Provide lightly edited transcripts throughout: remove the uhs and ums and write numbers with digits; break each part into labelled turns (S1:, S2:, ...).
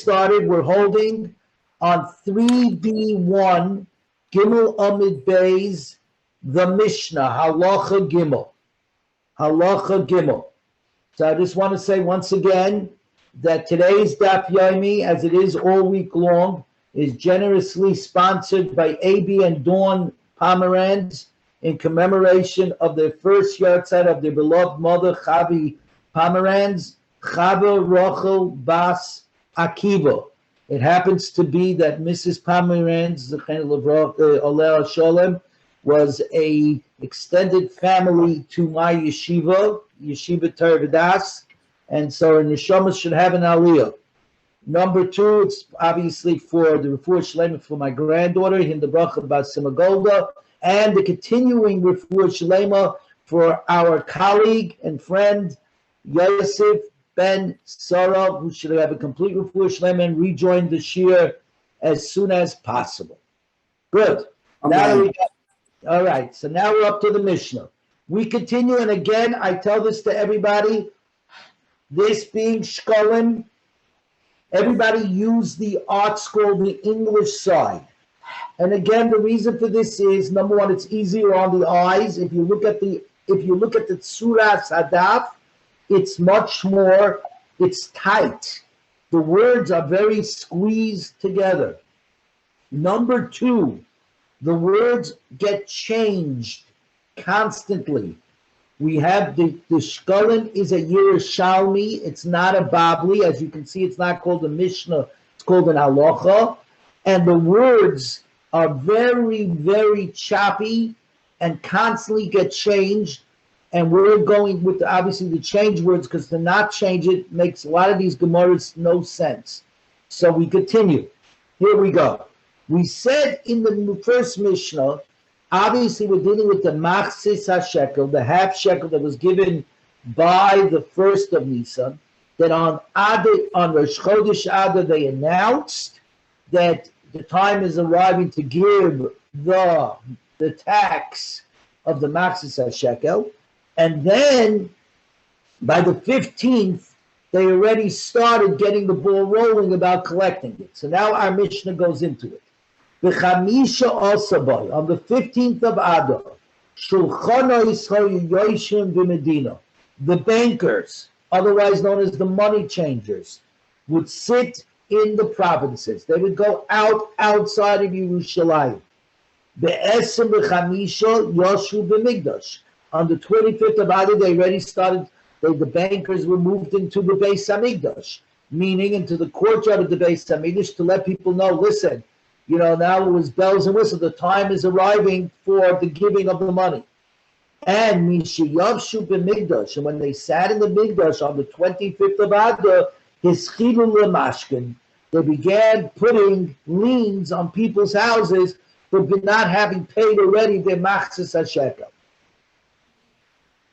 S1: started. We're holding on 3B1, Gimel Amid Beis, the Mishnah, Halacha Gimel. Halacha Gimel. So I just want to say once again that today's Daf Yomi, as it is all week long, is generously sponsored by AB and Dawn Pomeranz in commemoration of the first yahrzeit of their beloved mother, Chavi Pomeranz, Chava Rachel Bas Akiva. It happens to be that Mrs. Pomeranz, Oleh Sholem, was a extended family to my yeshiva Tervadas, and so a neshama should have an aliyah. Number two, it's obviously for the refuah shlema for my granddaughter, Hinda Bracha Bas Simagolda, and the continuing refuah shlema for our colleague and friend Yosef Ben Sarah, who should have a complete refuah shlema and rejoin the shir as soon as possible. Good. Now we got. All right, so now we're up to the Mishnah. We continue, and again, I tell this to everybody, this being Shekalim, everybody use the art school, the English side. And again, the reason for this is, number one, it's easier on the eyes. If you look at the Tzura Sadaf, it's much more, it's tight. The words are very squeezed together. Number two, the words get changed constantly. We have the Shekalim is a Yerushalmi. It's not a Babli. As you can see, it's not called a Mishnah. It's called an Halacha. And the words are very, very choppy and constantly get changed. And we're going with obviously the change words, because to not change it makes a lot of these Gemaras no sense. So we continue. Here we go. We said in the first Mishnah, obviously we're dealing with the Machzis HaShekel, the half shekel that was given by the first of Nisan, that on Rosh Chodesh Adar they announced that the time is arriving to give the tax of the Machzis HaShekel, and then by the 15th, they already started getting the ball rolling about collecting it. So now our Mishnah goes into it. B'chamisha Osabay, on the 15th of Adar, Shulchana Yisrael Yoshim B'Medina, the bankers, otherwise known as the money changers, would sit in the provinces. They would go outside of Yerushalayim. Be'esim b'chamisha Yoshu B'Migdash. On the 25th of Adar, they already started, the bankers were moved into the Beis HaMikdash, meaning into the courtyard of the Beis HaMikdash to let people know, listen, now it was bells and whistles. The time is arriving for the giving of the money. And Mishiyavshu b'Migdash, and when they sat in the Migdash on the 25th of Adar, Hischilu l'mashkin, they began putting liens on people's houses for not having paid already their Machzis HaShekel.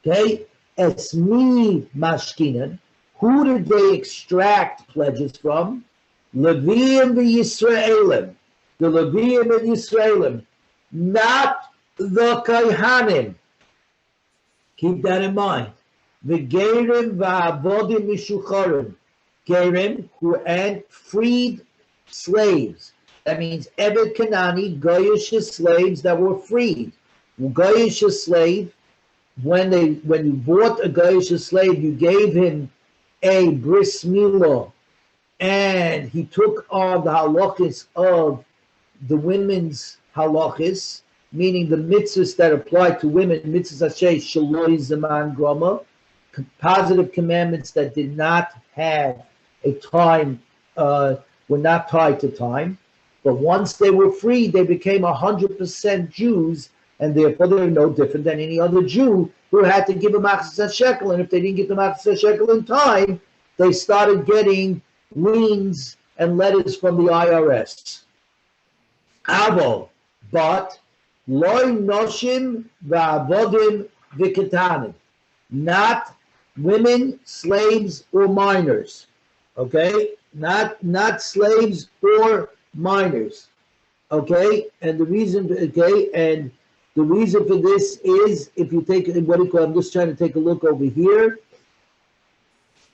S1: Okay, Esmi Mashkinan, who did they extract pledges from? Leviim v'Yisraelim. The Leviim and Yisraelim, not the Kohanim. Keep that in mind. The Gerim v'Avodim Mishucharim. Gerim, who and freed slaves. That means Eved Kanani, Goyish slaves that were freed. Goyish slave, when you bought a Goyish slave, you gave him a bris milah, and he took on the halachis of the women's halachis, meaning the mitzvahs that apply to women, mitzvahs ashay shaloi zaman grama, positive commandments that did not have a time, were not tied to time. But once they were freed, they became 100% Jews, and therefore they're no different than any other Jew who had to give a Machzis shekel. And if they didn't get the Machzis shekel in time, they started getting liens and letters from the IRS. Avo, but loy noshim va'avodim v'ketanim, not women, slaves, or minors. Okay, not slaves or minors. Okay, and the reason for this is, if you take I'm just trying to take a look over here.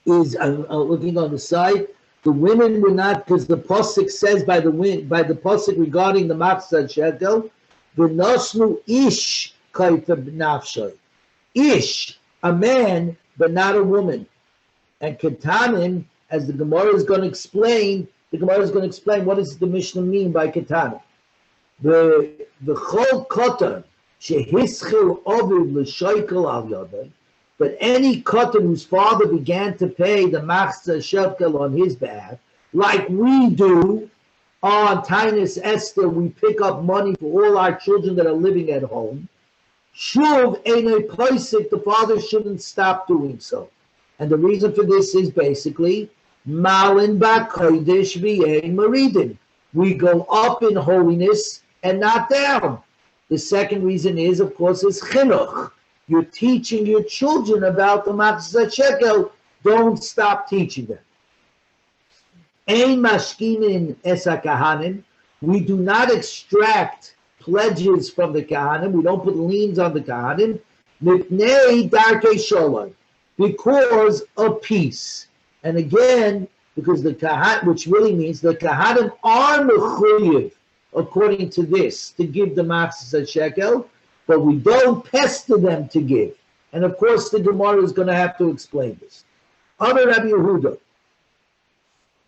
S1: I'm looking on the side. The women were not, because the pasuk says by the pasuk regarding the machzah shekel, v'nosnu ish kaifa b'nafshay. Ish, a man, but not a woman. And ketanim, as the Gemara is going to explain, what does the Mishnah mean by ketanim. The chol kotan shehischil ovid l'shoikel al yodai, but any kotan whose father began to pay the machzah shekel on his behalf, like we do on Tainus Esther, we pick up money for all our children that are living at home. Shuv einay poisik, the father shouldn't stop doing so. And the reason for this is basically malin ba'kodesh v'yein maridin. We go up in holiness and not down. The second reason is, of course, is chinuch. You're teaching your children about the machzah shekel. Don't stop teaching them. Ein mashkinin es hakahanim. We do not extract pledges from the kahanim. We don't put liens on the kahanim. Mipnei darkei sholem, because of peace. And again, because the kahanim, which really means the kahanim are mechuyev, according to this, to give the machzah shekel, but we don't pester them to give. And of course, the Gemara is going to have to explain this. Other Rabbi Yehuda,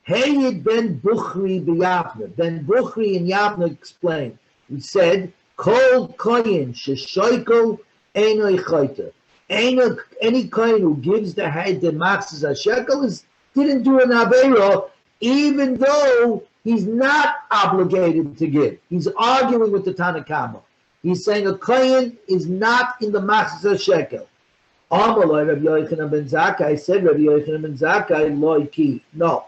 S1: Hayid ben Bukhri b'Yavne. Ben Bukhri and Yavne explained. He said, Kol koyin sheshoikel einoi chayta. Any koyin who gives the machzah shekel didn't do an aveira, even though he's not obligated to give. He's arguing with the Tanna Kama. He's saying a kohen is not in the machzah shekel. Amalai Rabbi Yochanan ben Zakkai said, Rabbi Yochanan ben Zakkai loy ki. No.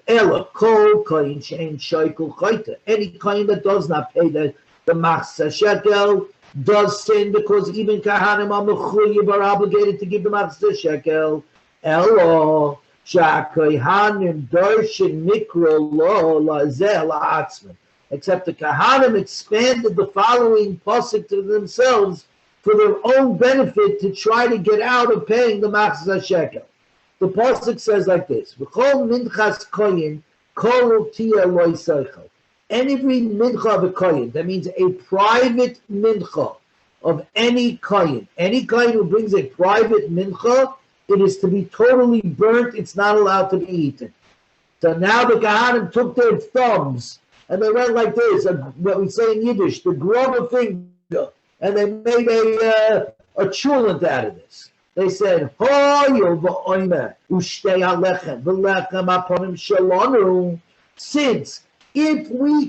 S1: Ela kol kohen shein shekel chayta. Any kohen that does not pay the machzah shekel does sin, because even kahanim are mechuyev, are obligated to give the machzah shekel. Ela sha'kohanim darshin mikra lo lazeh la'atzman. Except the Kahanim expanded the following pasuk to themselves for their own benefit to try to get out of paying the machzah shekel. The pasuk says like this: "V'chol minchas koyin kol tia loy seichel." Every mincha of a koyin, that means a private mincha of any koyin who brings a private mincha, it is to be totally burnt. It's not allowed to be eaten. So now the Kahanim took their thumbs and they went like this, what we say in Yiddish, the grover finger, and they made a chulant out of this. They said, since if we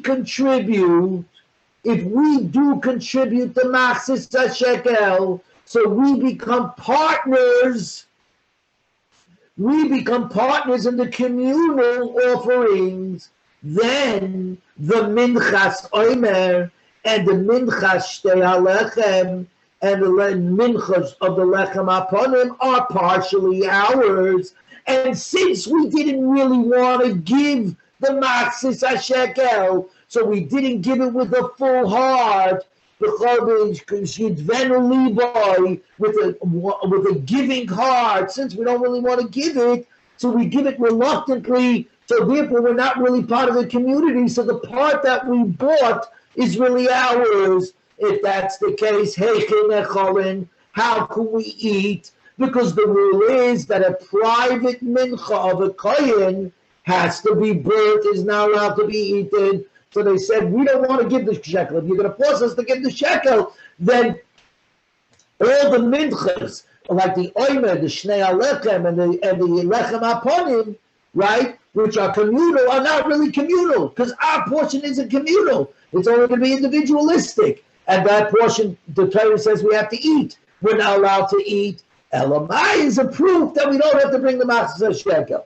S1: do contribute the machzah shekel, so we become partners in the communal offerings, then the minchas omer and the minchas shtei halechem and the minchas of the lechem aponim are partially ours. And since we didn't really want to give the machzah shekel, so we didn't give it with a full heart, with a giving heart, since we don't really want to give it, so we give it reluctantly. So therefore, we're not really part of the community. So the part that we bought is really ours. If that's the case, how can we eat? Because the rule is that a private mincha of a kohen has to be burnt, is not allowed to be eaten. So they said, we don't want to give the shekel. If you're going to force us to give the shekel, then all the minchas, like the oimer, the shnei alechem, and the lechem aponim, right, which are communal, are not really communal, because our portion isn't communal. It's only going to be individualistic. And that portion, the Torah says we have to eat. We're not allowed to eat. Elamai is a proof that we don't have to bring the machzah shekel.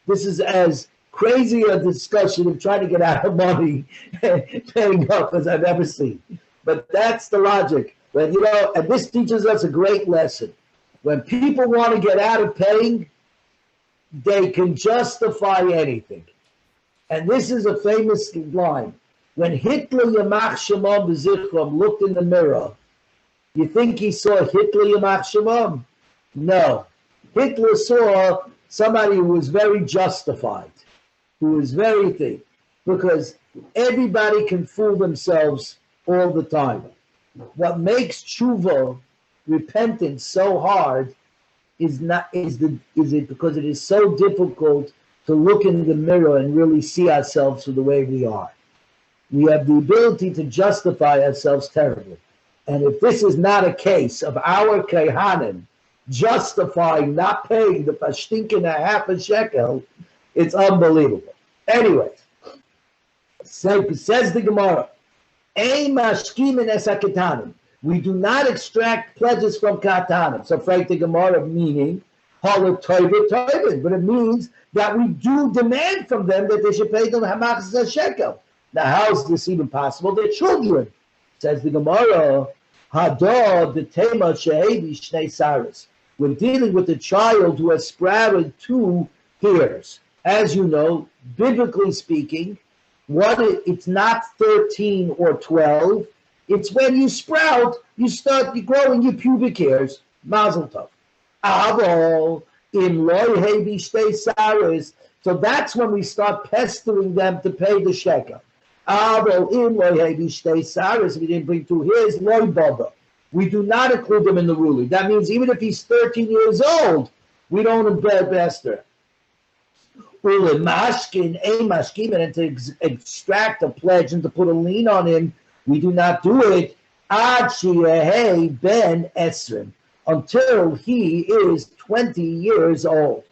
S1: This is as crazy a discussion of trying to get out of money paying up as I've ever seen. But that's the logic. But, and this teaches us a great lesson. When people want to get out of paying, they can justify anything. And this is a famous line. When Hitler Yamach Shemam B'Zichram looked in the mirror, you think he saw Hitler Yamach Shemam? No. Hitler saw somebody who was very justified. who is very thick, because everybody can fool themselves all the time. What makes tshuva, repentance, so hard is it because it is so difficult to look in the mirror and really see ourselves for the way we are. We have the ability to justify ourselves terribly. And if this is not a case of our Kehanim justifying not paying the pashtinkin a half a shekel, it's unbelievable. Anyway, says the Gemara, we do not extract pledges from katanim. So, frank the Gemara, meaning, but it means that we do demand from them that they should pay the hamachzah shekel. Now, how is this even possible? They're children. Says the Gemara, Hadar the tema shehevi shnei saris. We're dealing with a child who has sprouted 2 hairs. As you know, biblically speaking, it's not 13 or 12. It's when you sprout, you growing your pubic hairs. Mazel tov. Avol in loy hevi shtei saris. So that's when we start pestering them to pay the shekel. Avol in loy hevi shtei saris. We didn't bring 2 hairs. Loy baba. We do not include them in the ruling. That means even if he's 13 years old, we don't invest her. Mashkin, and to extract a pledge and to put a lien on him, we do not do it. Ben Esrim, until he is 20 years old,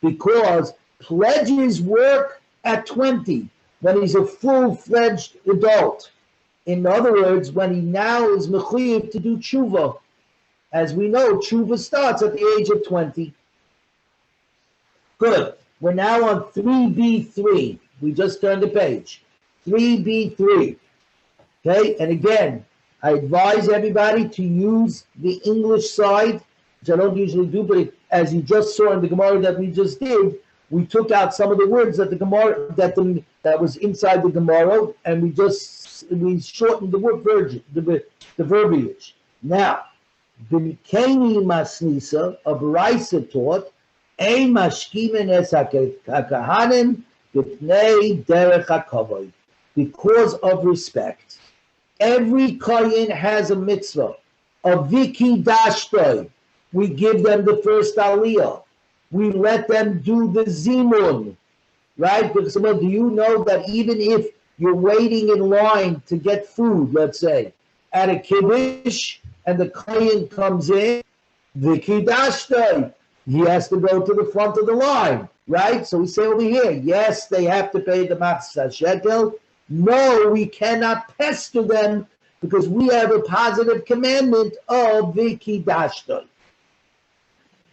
S1: because pledges work at 20 when he's a full-fledged adult. In other words, when he now is mechuyev to do tshuva. As we know, tshuva starts at the age of 20. Good. We're now on 3b3. We just turned the page. 3b3. Okay, and again, I advise everybody to use the English side, which I don't usually do, but as you just saw in the Gemara that we just did, we took out some of the words that the Gemara that was inside the Gemara, and we shortened the word the verbiage. Now, B'Keni Masnisa, a Baraisa taught, Ein mashkimen es hakahanim b'pnei derech hakavod, because of respect. Every kohen has a mitzvah. A viki dashtoi. We give them the first aliyah. We let them do the zimun, right? Because do you know that even if you're waiting in line to get food, let's say, at a kiddush, and the kohen comes in, viki dashtoi, he has to go to the front of the line, right? So we say over here, yes, they have to pay the machzah shekel. No, we cannot pester them because we have a positive commandment of viki dashtoi.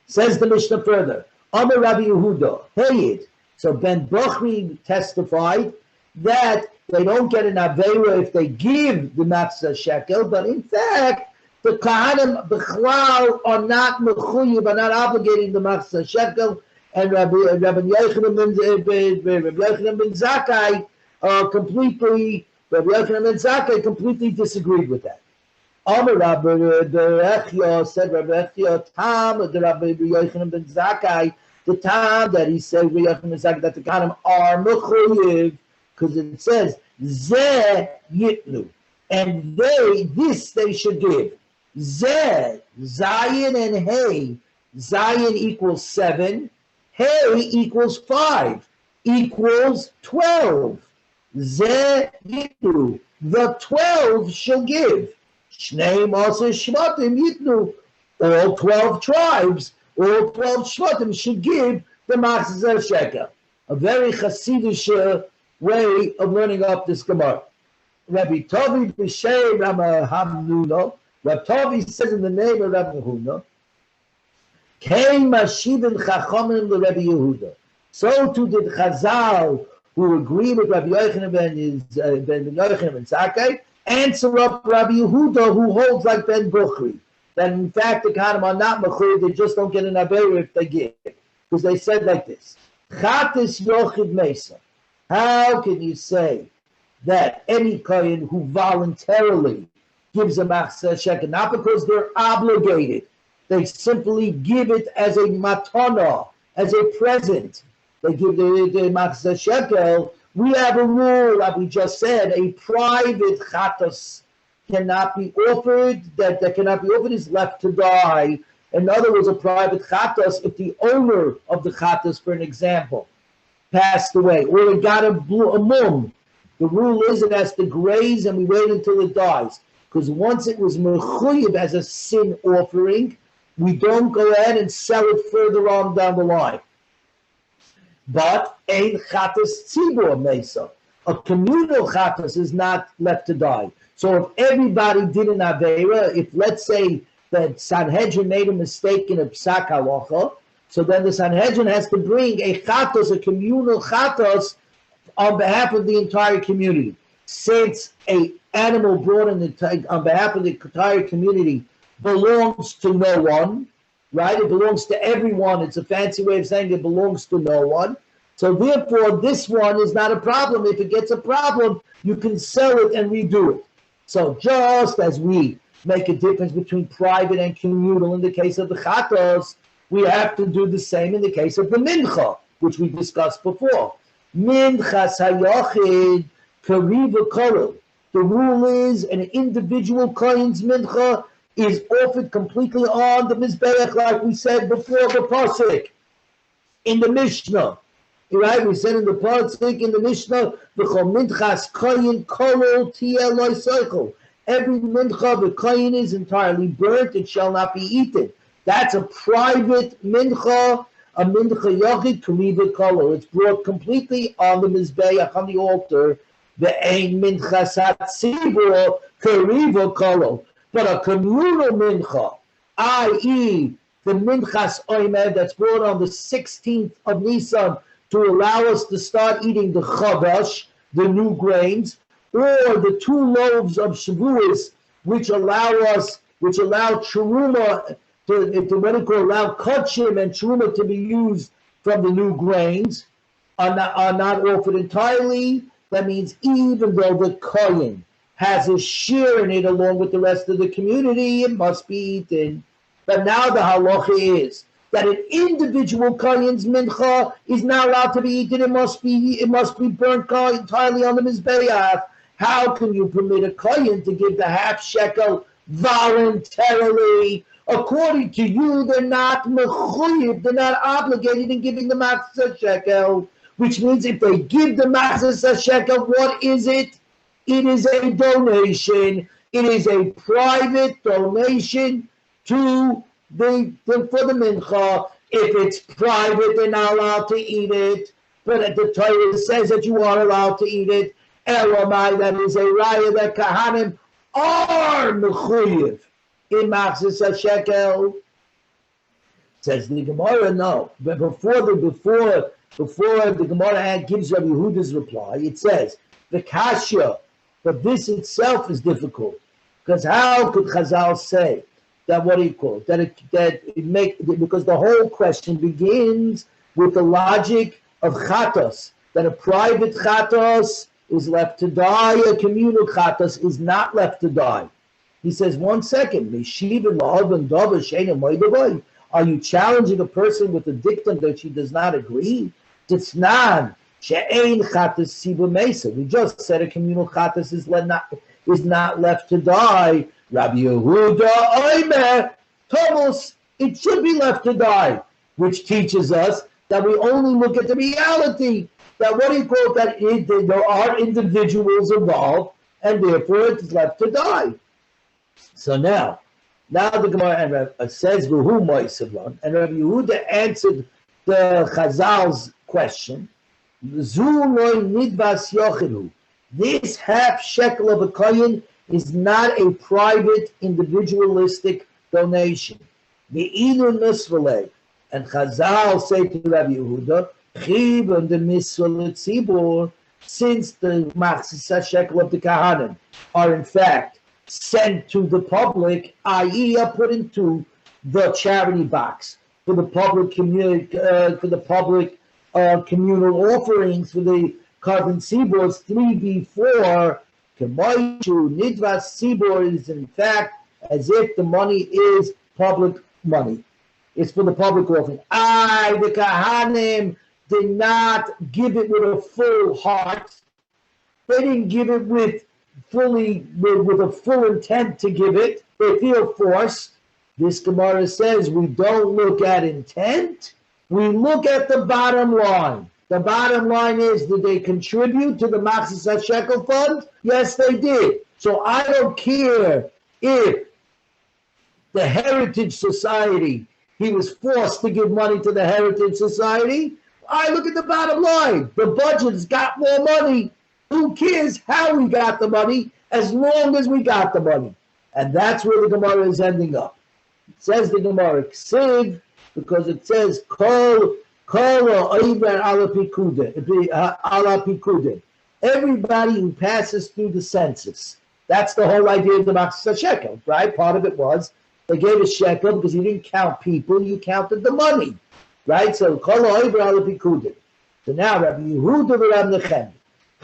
S1: Says the Mishnah further, Amar Rabbi Yehuda, Heyid. So Ben Bochri testified that they don't get an aveira if they give the machzah shekel, but in fact, the Kahanim B'chlal are not mechuyev, are not obligating the machzah shekel, and Rabbi Yochanan ben Zakkai completely disagreed with that. Amar Rabbi Rechia said, Rabbi Rechia, Tam, the Rabbi Yochanan ben Zakkai, the time that he said, Rabbi Yochanan ben Zakkai, that the Kahanim are mechuyev, because it says, Zeh yitnu, and they should give. Zeh, Zion and Hey. Zion equals 7. Hey equals 5. Equals 12. Zeh yitnu. The 12 shall give. Shnei Masa Shvatim yitnu. All 12 tribes, all 12 Shvatim should give the machzah shekel. A very Hasidic way of learning up this Gemara. Rabbi Tovi b'Shei Rama Hamnuna. Rabbi Tovi says in the name of Rabbi Yehuda, Kei Mashivin Chachamim Rabbi Yehuda. So too did Chazal, who agree with Rabbi Yochanan ben Zakkai, answer up Rabbi Yehuda, who holds like Ben Bukhri, that in fact the Kahanim are not mechur, they just don't get an aveira if they give, because they said like this: Chatis Yochid Mesa. How can you say that any kohen who voluntarily gives a machzah shekel, not because they're obligated, they simply give it as a matana, as a present, they give the machzah shekel. We have a rule, like we just said, a private chatos cannot be offered, that cannot be offered is left to die. In other words, a private chatos, if the owner of the chatos, for an example, passed away, or it got a mum, the rule is it has to graze and we wait until it dies. Because once it was mechuyev as a sin offering, we don't go ahead and sell it further on down the line. But ein chatas tzibur mesa. A communal chatas is not left to die. So if everybody did an aveira, if let's say that Sanhedrin made a mistake in a psak halacha, so then the Sanhedrin has to bring a chatos, a communal chatos, on behalf of the entire community. Since a animal brought in on behalf of the entire community belongs to no one, right? It belongs to everyone. It's a fancy way of saying it belongs to no one. So therefore, this one is not a problem. If it gets a problem, you can sell it and redo it. So just as we make a difference between private and communal in the case of the chatos, we have to do the same in the case of the mincha, which we discussed before. Minchas hayachid kariva korel. The rule is an individual kohen's mincha is offered completely on the mizbeach, like we said before the pasuk in the Mishnah. Right? We said in the pasuk in the Mishnah, v'chol minchas kohen korel tiel lo soichel. Every mincha the kohen is entirely burnt; it shall not be eaten. That's a private mincha, a mincha yachid kariva korel. It's brought completely on the mizbeach, on the altar. The ein minchas hatzibur kariva korel. But a communal mincha, i.e., the minchas oimed that's brought on the 16th of Nisan to allow us to start eating the chadash, the new grains, or the 2 loaves of shavuos, which allow truma allow kachim and truma to be used from the new grains, are not offered entirely. That means even though the kohen has a share in it along with the rest of the community, it must be eaten. But now the halacha is that an individual kohen's mincha is not allowed to be eaten. It must be burnt entirely on the mizbeach. How can you permit a kohen to give the half shekel voluntarily? According to you, they're not mechuyev, they're not obligated in giving the machzah shekel, which means if they give the machzah shekel, what is it? It is a donation. It is a private donation for the mincha. If it's private, they're not allowed to eat it. But the Torah says that you are allowed to eat it. Elamai, that is a raya that kahanim are mechuyev in machzah shekel. Says the Gemara, no. But before the Gemara gives Rabbi Yehuda's reply, it says the kasha. But this itself is difficult, because how could Chazal say that? What do you call it? Because the whole question begins with the logic of chatos, that a private chatos is left to die, a communal chatos is not left to die. He says, 1 second, are you challenging a person with a dictum that she does not agree? Titsnan. She'ein chatas siba mesa. We just said a communal chatas is not left to die. Rabbi Yehuda oimer Thomas, it should be left to die, which teaches us that we only look at the reality. That what do you call that? There are individuals involved, and therefore it is left to die. So now the Gemara says v'hu moisevlon, and Rabbi Yehuda answered the Chazal's question. This half shekel of a kohen is not a private, individualistic donation. The Inu Nisvale, and Chazal say to Rabbi Yehuda, Chiv the Misvale Tzibur, since the machzah shekel of the Kahanim are in fact sent to the public, i.e., are put into the charity box for the public community, communal offerings for the carbon seaboards, 3b4, Kemoishu Nidvas Seaboard is in fact as if the money is public money. It's for the public offering. The Kahanim did not give it with a full heart. They didn't give it with a full intent to give it. They feel forced. This Gemara says we don't look at intent. We look at the bottom line. The bottom line is, did they contribute to the Machzis HaShekel fund? Yes, they did. So I don't care if the Heritage Society, he was forced to give money to the Heritage Society. I look at the bottom line. The budget's got more money. Who cares how we got the money, as long as we got the money? And that's where the Gemara is ending up. It says the Gemara, Ksiv, because it says, Kol Oiber ala Pikudin. Everybody who passes through the census. That's the whole idea of the Machzis HaShekel, right? Part of it was, they gave a shekel because you didn't count people, you counted the money, right? So, Kol Oiber ala Pikudin. So now, Rabbi Yehuda v'Rab Nechem.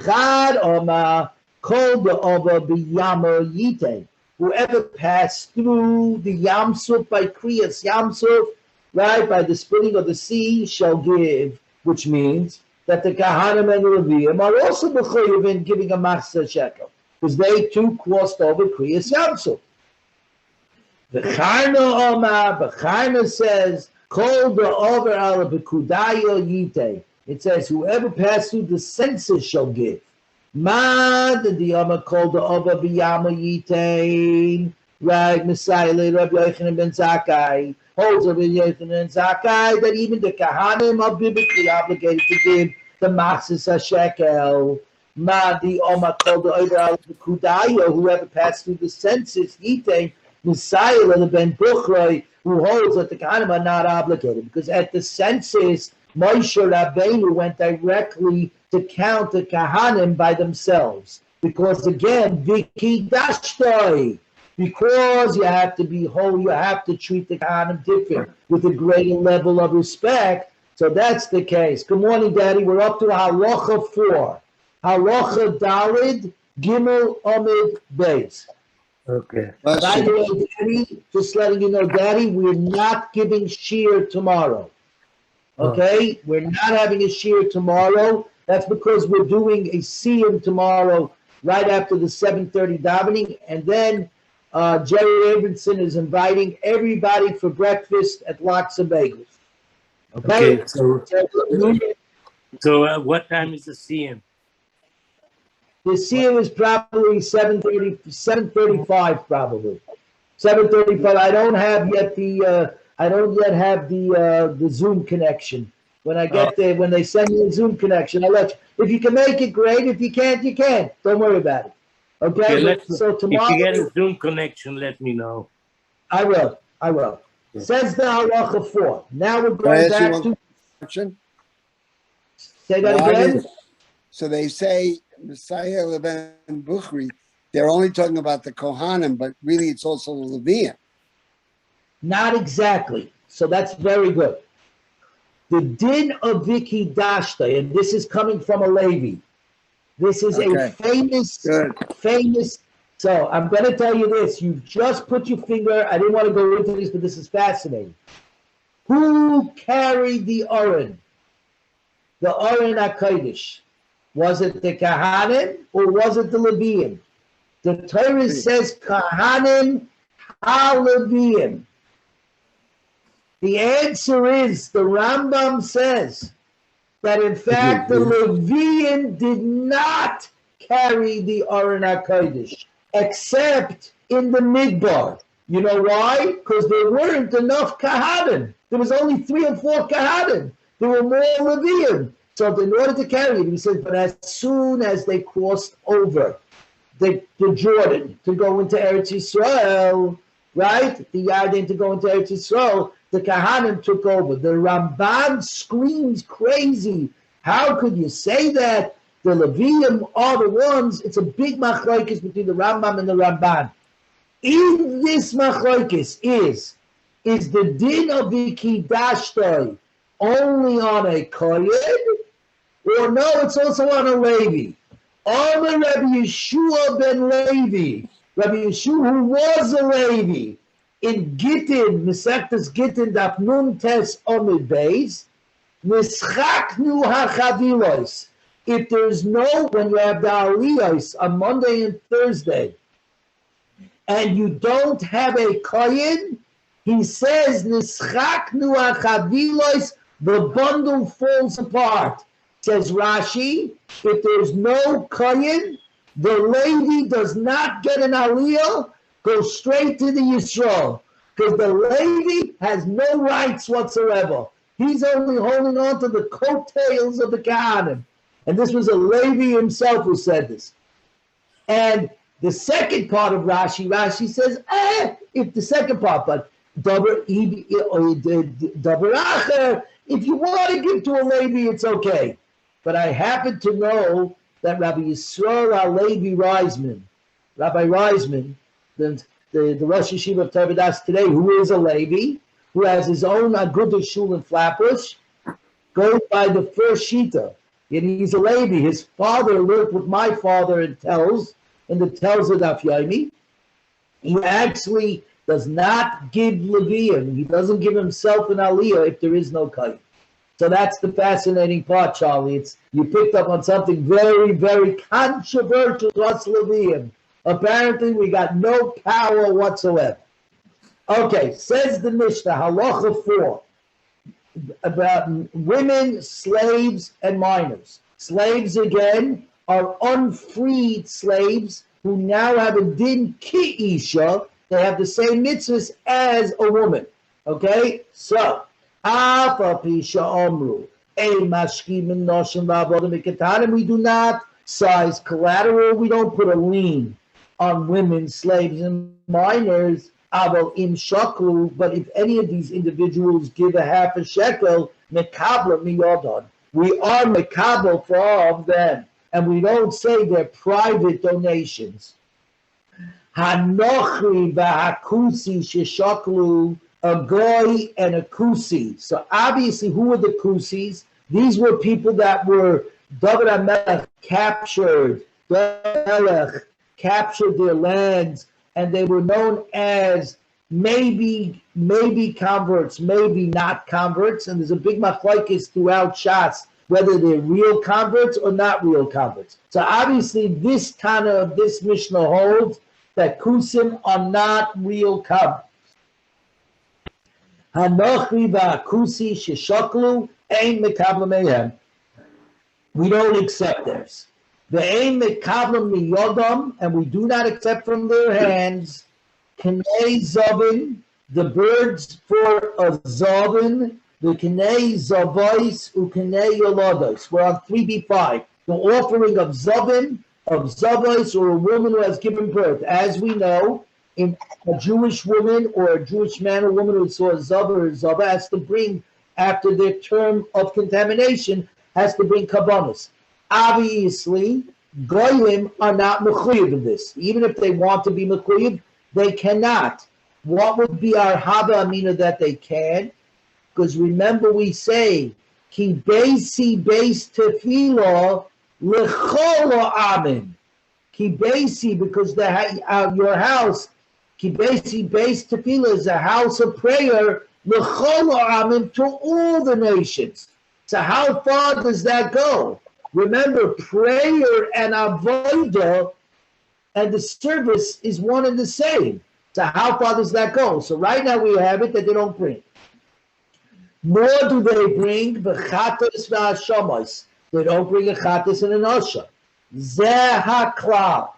S1: Chad Oma Kol De'ova B'Yama Yite. Whoever passed through the Yam Suf by Kriyas Yam Suf, right, by the splitting of the sea, shall give, which means that the Kahanim and the Leviim are also mechuyev in giving a Machzis HaShekel, because they too crossed over Kriyas Yam Suf. The Charna Oma, the Charna says, Kol De'ova Ala B'Kudayo Yite. It says, whoever passed through the census shall give. Ma the Diyama called the Ova B'Yama Yitain. Right, Messiah, Rabbi Yochanan ben Zakkai, holds Rabbi Yochanan ben Zakkai that even the Kahanim are biblically obligated to give the Machzis HaShekel. Ma the Oma called the Ova Al Kudaya, whoever passed through the census, Yitain, Messiah, ben Buchroi, who holds that the Kahanim are not obligated. Because at the census, Moshe Rabbeinu went directly to count the Kahanim by themselves. Because again, Viki Dashtoi, because you have to be whole, you have to treat the Kahanim different with a greater level of respect. So that's the case. Good morning, Daddy. We're up to Halacha 4. Halacha Dalid, Gimel Amid Beis.
S2: Okay.
S1: By the way, Daddy, just letting you know, Daddy, we're not giving shear tomorrow. Okay, we're not having a shear tomorrow. That's because we're doing a siyum tomorrow, right after the 7:30 davening, and then Jerry Abramson is inviting everybody for breakfast at Lots of Bagels. Okay.
S2: So what time is the siyum?
S1: The siyum is probably 7:35, probably 7:35. I don't yet have the Zoom connection. When I get there, when they send me a Zoom connection, I'll let you. If you can make it, great. If you can't, you can't. Don't worry about it. Okay? So tomorrow,
S2: if you get a Zoom connection, let me know.
S1: I will. Yeah. Says the Halacha 4. Now we're going back to... Say that again?
S3: So they say, Messiah Leben Bukhri, they're only talking about the Kohanim, but really it's also the Leviim.
S1: Not exactly. So that's very good. The din of Viki Dashta, and this is coming from a Levi. This is a famous. So I'm going to tell you this. You've just put your finger. I didn't want to go into this, but this is fascinating. Who carried the Aron? The Aron HaKodesh. Was it the Kahanim or was it the Leviim? The Torah says Kahanim ha-Leviim. The answer is, the Rambam says that in fact the Leviim did not carry the Aron HaKodesh, except in the Midbar. You know why? Because there weren't enough Kahanim. There was only 3 or 4 Kahanim. There were more Leviim. So in order to carry it, he said, but as soon as they crossed over the Jordan to go into Eretz Yisrael, right? The Yarden to go into Eretz Yisrael, the Kahanim took over. The Ramban screams crazy. How could you say that? The Leviim are the ones. It's a big machlokes between the Rambam and the Ramban. In this machlokes is the din of Viki Dashtoi only on a Kohen? Or no, it's also on a Levi. On the Rabbi Yeshua ben Levi. Rabbi Yeshua, who was a Levi, in Gittin, Mesechtes Gittin, Daf Nun Tes Amud Beis, Nischaknu hachavilos. If there's no, when you have the aliyos on Monday and Thursday, and you don't have a kohen, he says, Nischaknu hachavilos, the bundle falls apart. Says Rashi, if there's no kohen, the lady does not get an aliyah, goes straight to the Yisrael. Because the lady has no rights whatsoever. He's only holding on to the coattails of the Kohanim. And this was a Levi himself who said this. And the second part of Rashi says, if the second part, but Dabar Acher, if you want to give to a Levi, it's okay. But I happen to know that Rabbi Yisrael Halevi Reisman, Rabbi Reisman, the Rosh Yeshiva of Tevedas today, who is a Levi, who has his own Agudah Shul in Flatbush, goes by the first Shita. And he's a Levi. His father lived with my father in the Telz of Daf Yomi. He actually does not give Levium. He doesn't give himself an Aliyah if there is no Kayin. So that's the fascinating part, Charlie. You picked up on something very, very controversial to us Levium. Apparently, we got no power whatsoever. Okay, says the Mishnah, Halacha 4, about women, slaves, and minors. Slaves, again, are unfreed slaves who now have a din ki isha. They have the same mitzvahs as a woman. Okay, so Afa pisha omru a mashkim and noshim v'avodim mikatanim. We do not size collateral. We don't put a lien on women, slaves, and minors. Aval im shaklu. But if any of these individuals give a half a shekel, mekabla miyodon. We are mekabel for all of them, and we don't say they're private donations. Hanochri v'hakusi sheshaklu. A goy and a kusi. So obviously, who were the kusis? These were people that were David HaMelech captured. David HaMelech captured their lands, and they were known as maybe converts, maybe not converts. And there's a big machlokes throughout Shas whether they're real converts or not real converts. So obviously, this Mishnah holds that kusim are not real converts. Hanochri v'akusi sheshaklu ein mekabla mehem. We don't accept theirs. Ve'ein mekabla miyodam, and we do not accept from their hands. Knei zovin, the birds for a zovin, the knei zavos uknei yolodos. We're on 3b5. The offering of zovin, of zavos, or a woman who has given birth. As we know, in a Jewish woman or a Jewish man or woman who saw a Zava has to bring, after their term of contamination, has to bring kabbanos. Obviously, goyim are not mechuyev in this. Even if they want to be mechuyev, they cannot. What would be our haba amina that they can? Because remember we say, ki beisi beis tefillah lechol amin. Ki beisi, because your house, Ki beisi beis tefillah is a house of prayer, l'chol ha'amim, to all the nations. So how far does that go? Remember, prayer and avodah and the service is one and the same. So how far does that go? So right now we have it that they don't bring. Nor do they bring v'chatos v'hashamos. They don't bring a chatos and an osha. Zeh ha'klal.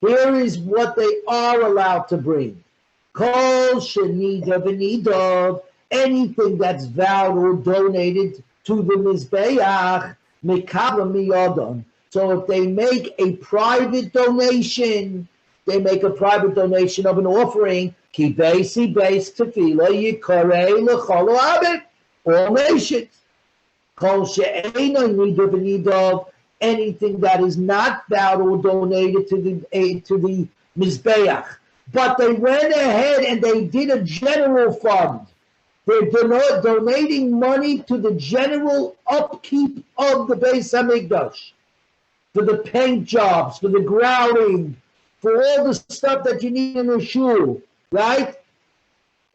S1: Here is what they are allowed to bring. Kol shenida v'nidav, anything that's vowed or donated to the Mizbeach, mekabla miyodon. So if they make a private donation, of an offering, ki beisi beis tefillah yikarei l'chol ha'abed, all nations. Kol she'eino nida v'nidav, anything that is not vowed or donated to the Mizbeach. But they went ahead and they did a general fund. They're donating money to the general upkeep of the Beis HaMikdash, for the paint jobs, for the grouting, for all the stuff that you need in the shul, right?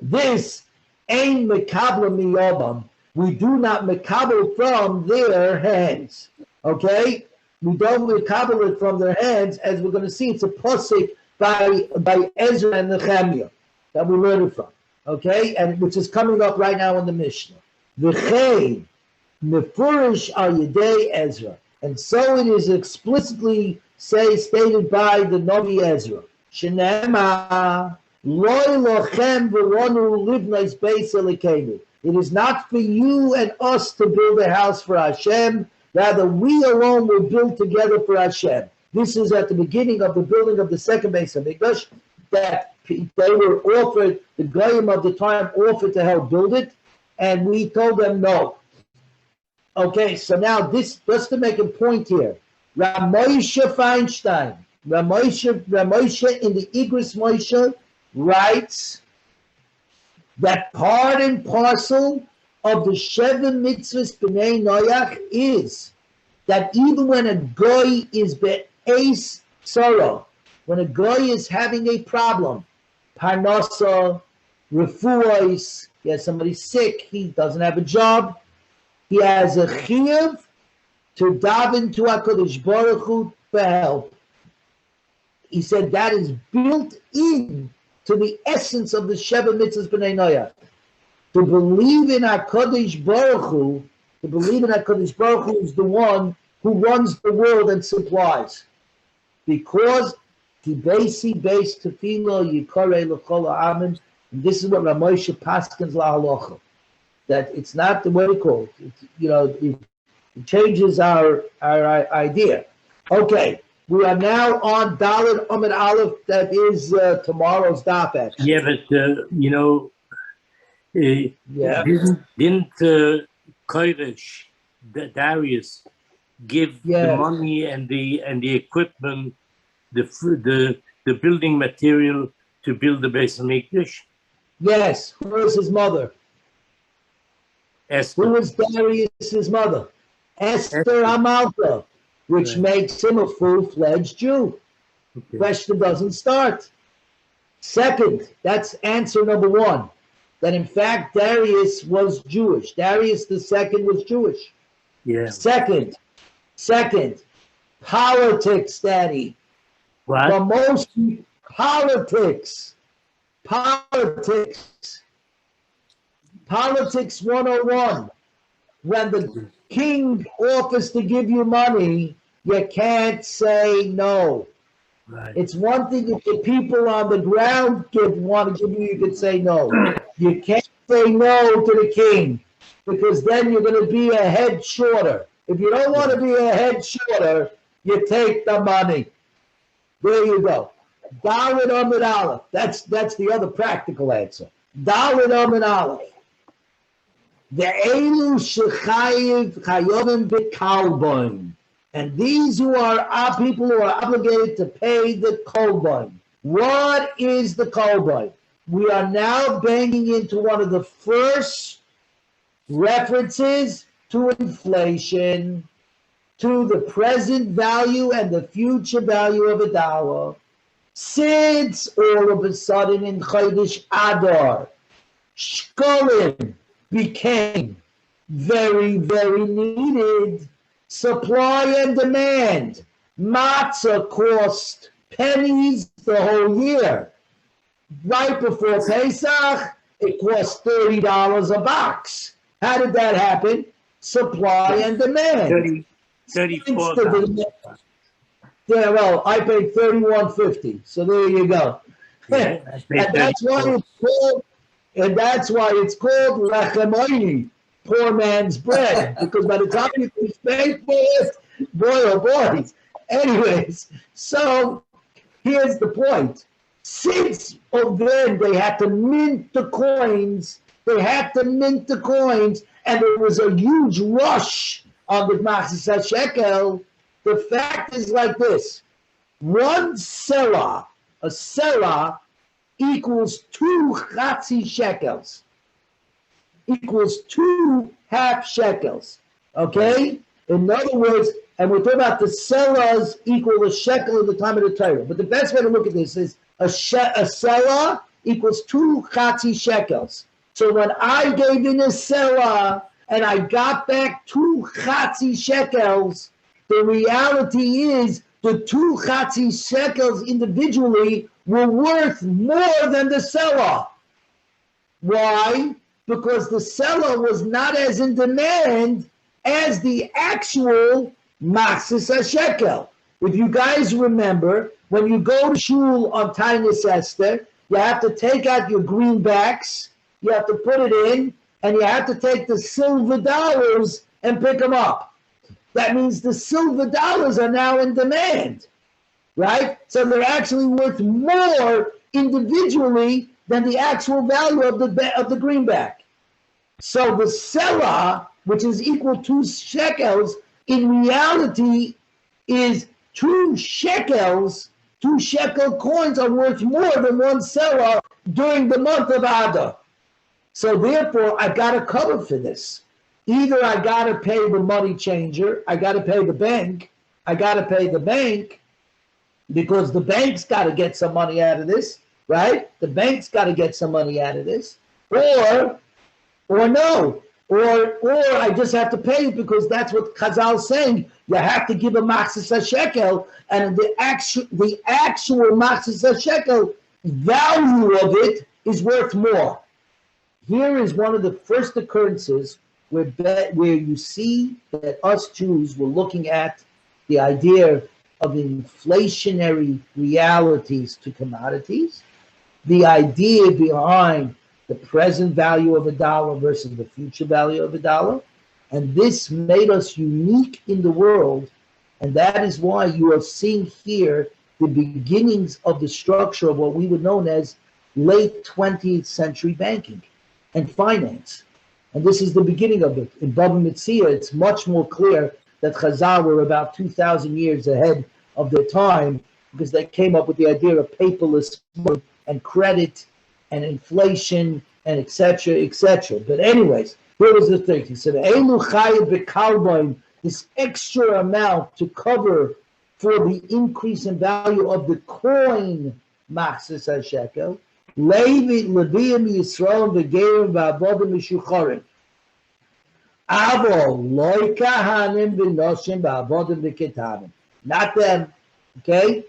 S1: This ain't mekabla miyobam. We do not mekabel from their hands. Okay? We don't mekabel it from their hands, as we're going to see. It's a posik by Ezra and Nehemiah that we learned it from. Okay? And which is coming up right now in the Mishnah. V'chein mefurish al yedei Ezra. And so it is explicitly stated by the Navi Ezra. Shenema loy lochem v'ronu livnais beis elokeinu. It is not for you and us to build a house for Hashem. Rather, we alone will build together for Hashem. This is at the beginning of the building of the second Beis Hamikdash, that they were offered, the Goyim of the time offered to help build it, and we told them no. Okay, so now this, just to make a point here, Ramoshe Feinstein, Ramoshe in the Igris Moshe writes that part and parcel of the Sheva Mitzvahs B'nai Noach is that even when a goy is be'es sorrow, when a goy is having a problem, parnasa, refuos, he has somebody sick, he doesn't have a job, he has a chiyuv to daven to HaKadosh Baruch Hu for help. He said that is built in to the essence of the Sheva Mitzvahs B'nai Noach. To believe in HaKadosh Baruch Hu, to believe in HaKadosh Baruch Hu is the one who runs the world and supplies. Because Tibesi Beis Tefillah Yikarei L'chol Ha'amin, and this is what Ramoshe Paskins LaHalacha, that it's not the way it's called. It changes our idea. Okay, we are now on Dalet Amud Aleph. That is tomorrow's daf.
S2: Yeah, but didn't Kodesh Darius give the money and the equipment, the building material to build the Beis Hamikdash?
S1: Yes. Who was his mother?
S2: Esther.
S1: Who was Darius's mother? Esther Amalka, which makes him a full-fledged Jew. Okay. Question doesn't start. Second, that's answer number one. That in fact Darius was Jewish. Darius II was Jewish.
S2: Yeah.
S1: Second, politics, Daddy.
S2: What?
S1: The most politics 101. When the king offers to give you money, you can't say no.
S2: Right.
S1: It's one thing if the people on the ground want to give you can say no. You can't say no to the king, because then you're going to be a head shorter. If you don't want to be a head shorter, you take the money. There you go. Dalet Amud Aleph. That's the other practical answer. Dalet Amud Aleph. The Elu Shechayiv Chayovim B'Kalboim. And these who are people who are obligated to pay the kolboim. What is the kolboim? We are now banging into one of the first references to inflation, to the present value and the future value of a dollar. Since all of a sudden in Chodesh Adar, Shekalim became very, very needed. Supply and demand. Matzah cost pennies the whole year. Right before Pesach, it cost $30 a box. How did that happen? Supply and demand.
S2: $34.
S1: Yeah, well, I paid $31.50. So there you go.
S2: Yeah,
S1: and that's why it's called lechem oini, poor man's bread, because by the time you finish paying for it, boy oh boy. Anyways, so here's the point. Since then they had to mint the coins, and there was a huge rush on the Machzis Shekel. The fact is like this: one selah, a selah, equals 2 chatzi shekels. Equals 2 half shekels. Okay? In other words, and we're talking about the sellers equal a shekel at the time of the Torah. But the best way to look at this is a selah equals 2 chatzi shekels. So when I gave in a selah and I got back 2 chatzi shekels, the reality is the 2 chatzi shekels individually were worth more than the seller. Why? Because the seller was not as in demand as the actual Maxis HaShekel. If you guys remember, when you go to shul on Tainus Esther, you have to take out your greenbacks, you have to put it in, and you have to take the silver dollars and pick them up. That means the silver dollars are now in demand, right? So they're actually worth more individually than the actual value of the greenback. So the seller, which is equal to shekels, in reality is 2 shekels. 2 shekel coins are worth more than 1 seller during the month of Adar. So therefore, I got to cover for this. Either I got to pay the money changer, I got to pay the bank, because the bank's got to get some money out of this, right? The bank's got to get some money out of this, or I just have to pay it because that's what Chazal's saying. You have to give a Maxis HaShekel, and the actual Maxis HaShekel value of it is worth more. Here is one of the first occurrences where you see that us Jews were looking at the idea of inflationary realities to commodities, the idea behind the present value of a dollar versus the future value of a dollar. And this made us unique in the world. And that is why you are seeing here the beginnings of the structure of what we would know as late 20th century banking and finance. And this is the beginning of it. In Baba Metzia, it's much more clear that Chazal were about 2,000 years ahead of their time, because they came up with the idea of paperless money and credit and inflation and etc., etc. But anyways, here was the thing. He said, Elu chayev b'kalbaim, this extra amount to cover for the increase in value of the coin Maxis HaShekel, Leviim Yisrael v'gerim v'avodim mishucharim. Avo loy kahanim v'noshim v'avodim v'ketanim. Not them. Okay?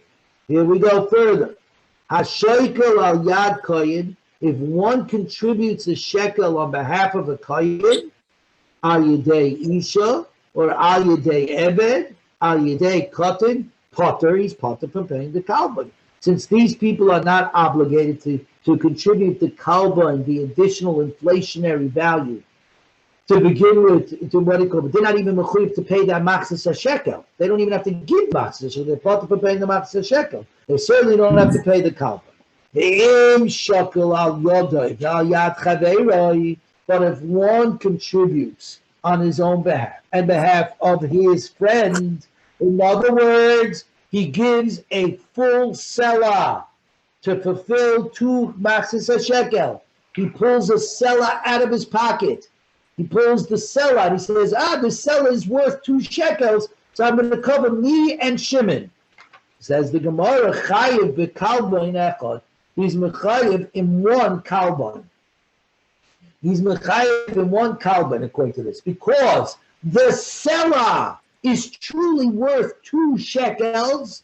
S1: Here we go further. Hashekel al yad koyin. If one contributes a shekel on behalf of a koyin, al yedei isha, or al yedei ebed, al yedei kotin, potter, he's potter from paying the kalban. Since these people are not obligated to contribute the kalban, the additional inflationary value, to begin with, to what it called, but they're not even mechuyev to pay that Maxis HaShekel. They don't even have to give Maxis HaShekel. They're part of paying the Maxis HaShekel. They certainly don't have to pay the kalban. But if one contributes on his own behalf, and behalf of his friend, in other words, he gives a full seller to fulfill 2 Maxis HaShekel. He pulls a seller out of his pocket. He pulls the seller out. He says, the seller is worth 2 shekels, so I'm going to cover me and Shimon. Says the Gemara, chayev b'kalban echad. He's mechayev in 1 kalban. He's mechayev in 1 kalban, according to this, because the seller is truly worth 2 shekels,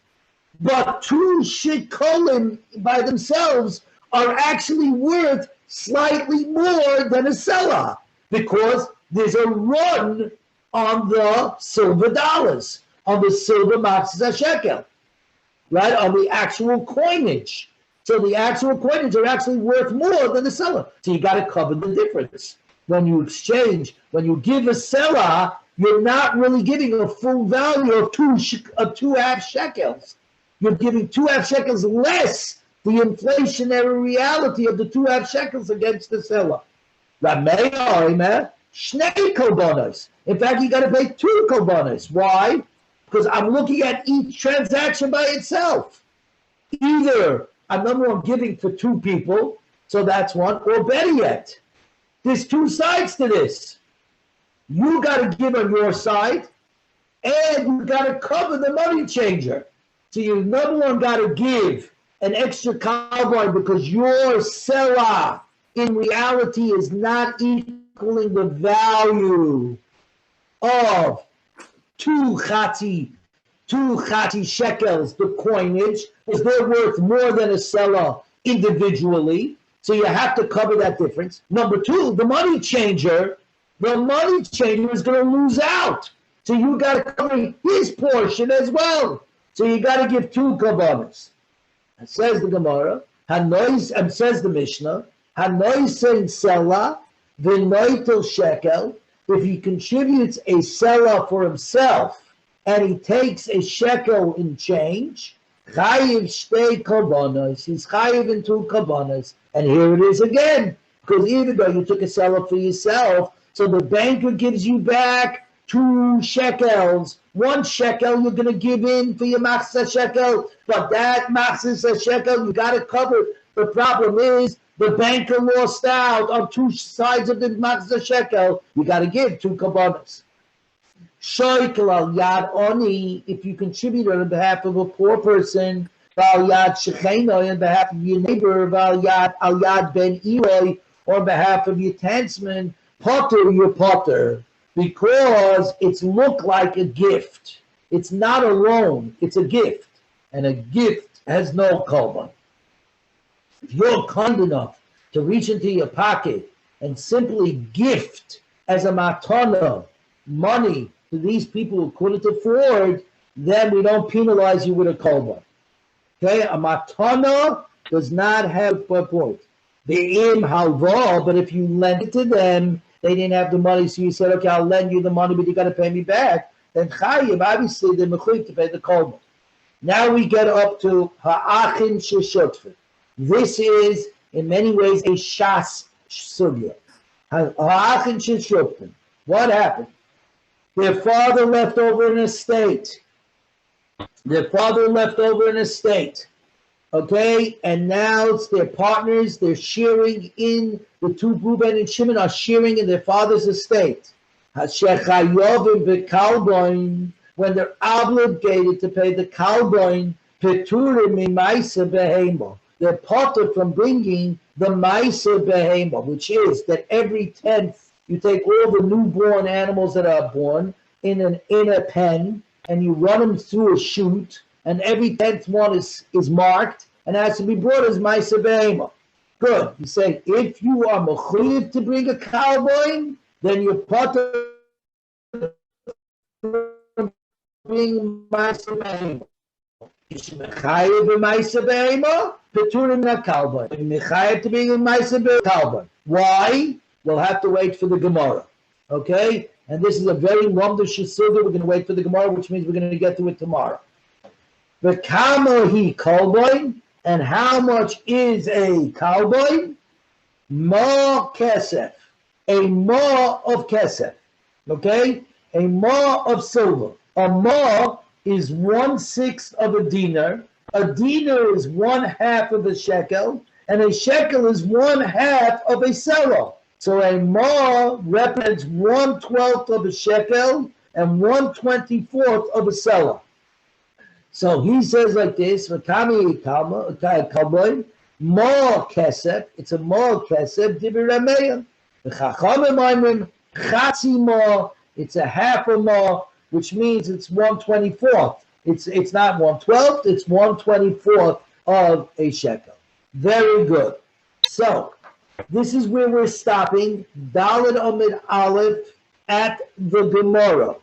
S1: but 2 shekalim by themselves are actually worth slightly more than a seller, because there's a run on the silver dollars, on the silver Maxis HaShekel, right, on the actual coinage. So the actual coinage are actually worth more than the seller. So you got to cover the difference. When you exchange, when you give a seller, you're not really giving a full value of 2 half shekels. You're giving 2 half shekels less the inflationary reality of the 2 half shekels against the seller. In fact, you got to pay 2 korbanos. Why? Because I'm looking at each transaction by itself. Either I'm number one giving for 2 people, so that's one, or better yet, there's 2 sides to this. You got to give on your side, and you got to cover the money changer. So you number one got to give an extra cowboy because your seller in reality is not equal equaling the value of two chati shekels, the coinage, because they're worth more than a seller individually. So you have to cover that difference. Number two, the money changer is going to lose out. So you got to cover his portion as well. So you got to give two kabbalas. And says the Gemara, and says the Mishnah, Hanoisen Sela, V'noitel shekel. If he contributes a seller for himself and he takes a shekel in change, chayiv shtei kabbalas. He's chayiv in two kabbalas. And here it is again, because even though you took a seller for yourself, so the banker gives you back 2 shekels. 1 shekel you're going to give in for your machzah shekel, but that machzah shekel you got to cover. The problem is the banker lost out on 2 sides of the machzah shekel. You got to give 2 kabbalas. Shoikel al yad oni, if you contribute on behalf of a poor person, al yad shecheno, on behalf of your neighbor, al yad ben Eloi, on behalf of your tensman, potter, your potter. Because it's look like a gift. It's not a loan, it's a gift. And a gift has no korban. If you're kind enough to reach into your pocket and simply gift as a matana money to these people who couldn't afford, then we don't penalize you with a korban. Okay, a matana does not have a point. The im halva, but if you lend it to them, they didn't have the money, so you said, okay, I'll lend you the money, but you got to pay me back. Then chayiv, obviously, they're mechuyev to pay the korban. Now we get up to ha'achin sheshotfin. This is, in many ways, a shas sugya. Ha'achin sheshotfin. What happened? Their father left over an estate. Okay, and now it's their partners. They're sharing in the 2 Reuben and Shimon are sharing in their father's estate. When they're obligated to pay the kalboin, they're parted from bringing the ma'aser behema, which is that every 10th you take all the newborn animals that are born in a pen and you run them through a chute. And every 10th one is marked and has to be brought as ma'aser behema. Good. You say, if you are mechuyev to bring a cowboy, then you're part of being ma'aser behema. If you're mechayev b'ma'aser behema, peturim na cowboy. If you're mechayev to bring a ma'aser behema. Why? We'll have to wait for the Gemara. Okay? And this is a very wonderful suga. We're going to wait for the Gemara, which means we're going to get to it tomorrow. The kama he cowboy, and how much is a cowboy? Ma kesef, a ma of kesef, okay? A ma of silver. A ma is 1/6 of a dinar. A dinar is 1/2 of a shekel, and a shekel is 1/2 of a selah. So a ma represents 1/12 of a shekel and 1/24 of a selah. So he says like this, Vakami Kalboy, more kesef, it's a more kesef, Dibirameya. The Chachamim Aimrim, Chatzi more, it's a half a more, which means it's 1/24. It's not 1/12, it's 1/24 of a shekel. Very good. So, this is where we're stopping, Daled Amid Aleph at the Gemara.